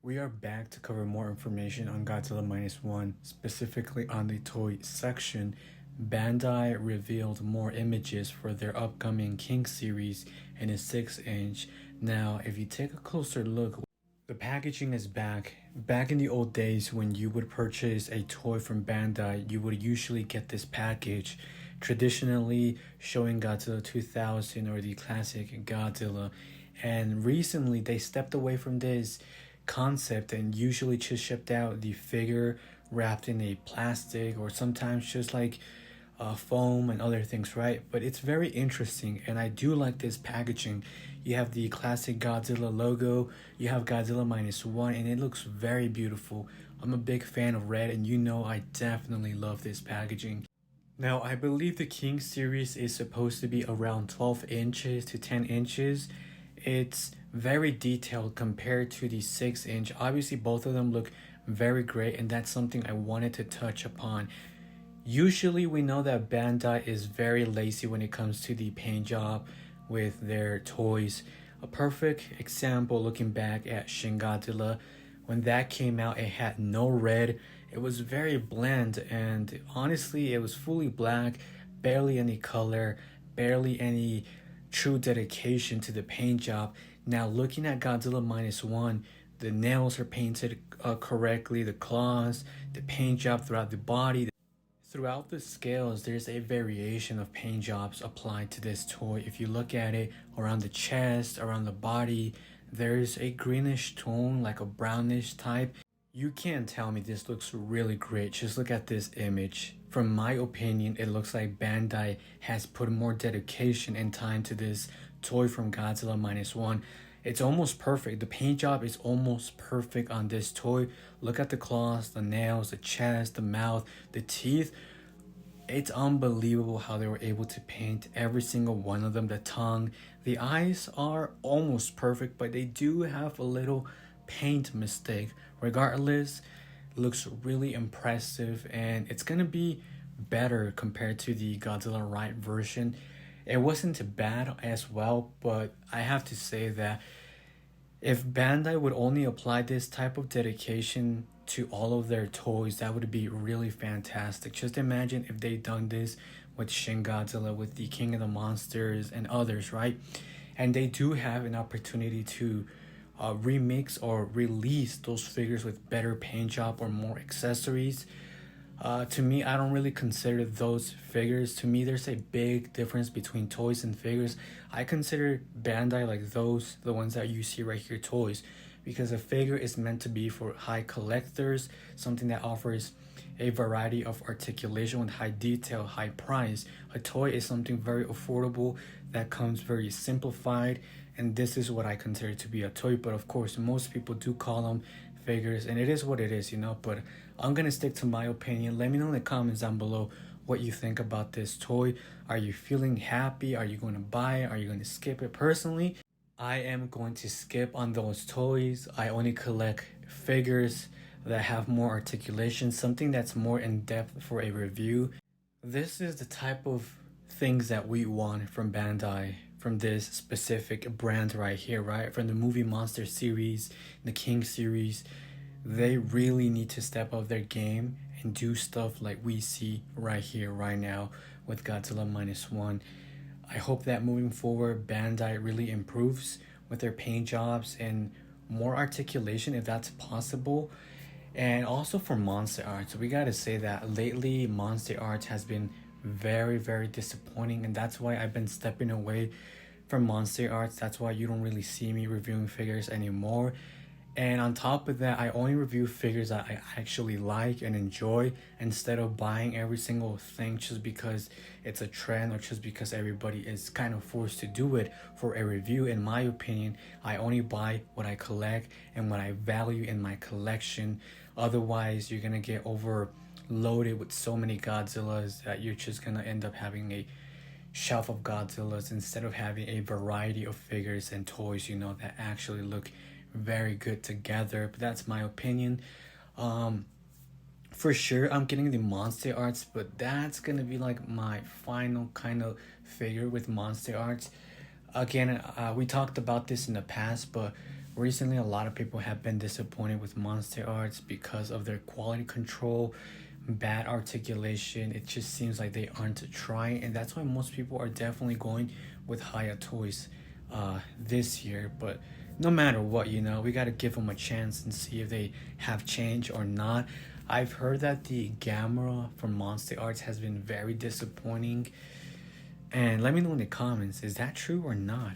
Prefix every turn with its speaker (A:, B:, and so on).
A: We are back to cover more information on Godzilla Minus One, specifically on the toy section. Bandai revealed more images for their upcoming King series in a 6-inch. Now, if you take a closer look, the packaging is back. Back in the old days when you would purchase a toy from Bandai, you would usually get this package, traditionally showing Godzilla 2000 or the classic Godzilla. And recently they stepped away from this concept and usually just shipped out the figure wrapped in a plastic or sometimes just like foam and other things, right? But it's very interesting, and I do like this packaging. You have the classic Godzilla logo, you have Godzilla Minus One, and it looks very beautiful. I'm a big fan of red, and you know I definitely love this packaging. Now, I believe the King series is supposed to be around 12 inches to 10 inches. It's very detailed compared to the 6-inch. Obviously, both of them look very great, and that's something I wanted to touch upon. Usually, we know that Bandai is very lazy when it comes to the paint job with their toys. A perfect example looking back at Shin Godzilla, when that came out, it had no red. It was very bland, and honestly, it was fully black, barely any color, barely any true dedication to the paint job. Now, looking at Godzilla Minus One, the nails are painted correctly, the claws, the paint job throughout the body. Throughout the scales, there's a variation of paint jobs applied to this toy. If you look at it around the chest, around the body, there's a greenish tone, like a brownish type. You can't tell me this looks really great. Just look at this image. From my opinion, it looks like Bandai has put more dedication and time to this toy from Godzilla Minus One. It's almost perfect. The paint job is almost perfect on this toy. Look at the claws, the nails, the chest, the mouth, the teeth. It's unbelievable how they were able to paint every single one of them. The tongue, the eyes are almost perfect, but they do have a little paint mistake. Regardless, it looks really impressive, and it's gonna be better compared to the Godzilla Ride version. It wasn't bad as well, but I have to say that if Bandai would only apply this type of dedication to all of their toys, that would be really fantastic. Just imagine if they done this with Shin Godzilla, with the King of the Monsters, and others, right? And they do have an opportunity to remix or release those figures with better paint job or more accessories. To me, I don't really consider those figures. To me, there's a big difference between toys and figures. I consider Bandai like those, the ones that you see right here, toys, because a figure is meant to be for high collectors, something that offers a variety of articulation with high detail, high price. A toy is something very affordable that comes very simplified, and this is what I consider to be a toy. But of course, most people do call them figures, and it is what it is, you know. But I'm gonna stick to my opinion. Let me know in the comments down below what you think about this toy. Are you feeling happy? Are you going to buy it? Are you going to skip it? Personally, I am going to skip on those toys. I only collect figures that have more articulation, something that's more in depth for a review. This is the type of things that we want from Bandai, from this specific brand right here, right? From the movie Monster series, the King series. They really need to step up their game and do stuff like we see right here, right now with Godzilla Minus One. I hope that moving forward, Bandai really improves with their paint jobs and more articulation if that's possible. And also for Monster Arts, we gotta say that lately Monster Arts has been very, very disappointing, and that's why I've been stepping away from Monster Arts. That's why you don't really see me reviewing figures anymore. And on top of that, I only review figures that I actually like and enjoy instead of buying every single thing just because it's a trend or just because everybody is kind of forced to do it for a review. In my opinion, I only buy what I collect and what I value in my collection. Otherwise, you're gonna get overloaded with so many Godzillas that you're just gonna end up having a shelf of Godzillas instead of having a variety of figures and toys, you know, that actually look very good together. But that's my opinion. For sure I'm getting the Monster Arts, but that's gonna be like my final kind of figure with Monster Arts. Again, we talked about this in the past, but Recently, a lot of people have been disappointed with Monster Arts because of their quality control, bad articulation. It just seems like they aren't trying, and that's why most people are definitely going with Haya Toys this year. But no matter what, we got to give them a chance and see if they have changed or not. I've heard that the Gamera from Monster Arts has been very disappointing. And let me know in the comments, is that true or not?